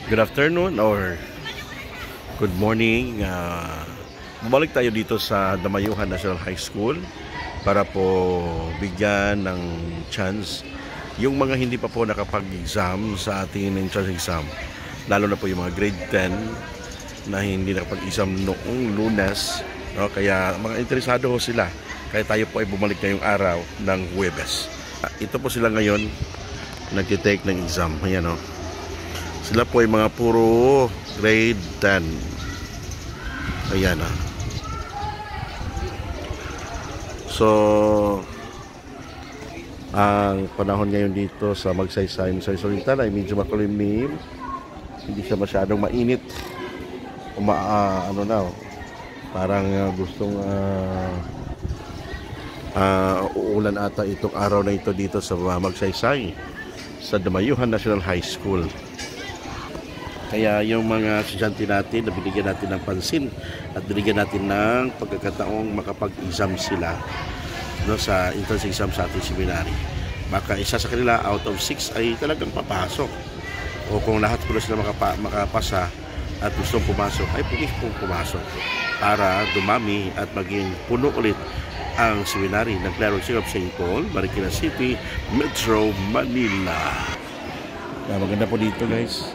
Good afternoon or good morning. Bumalik tayo dito sa Damayuhan National High School para po bigyan ng chance yung mga hindi pa po nakapag-exam sa ating entrance exam. Lalo na po yung mga grade 10 na hindi nakapag-exam noong Lunes. No? Kaya mga interesado sila. Kaya tayo po ay bumalik ngayong araw ng Huwebes. Ito po sila ngayon nag-take ng exam. Ayan o. Sila po ay mga puro grade 10. Ayan ah. So, ang panahon ngayon dito sa Magsaysay Oriental ay medyo makulimlim. Hindi siya masyadong mainit. Parang gustong uulan ata itong araw na ito dito sa Magsaysay sa Damayuhan National High School. Kaya yung mga estudyante natin na binigyan natin ng pansin at binigyan natin ng pagkakataong makapag-exam sila sa entrance exam sa ating seminary. Baka isa sa kanila out of 6 ay talagang papasok. O kung lahat po sila makapasa at gustong pumasok, ay pwede pong pumasok para dumami at maging puno ulit ang seminary ng Clarence City of St. Paul, Marikina City, Metro Manila. Maganda po dito guys.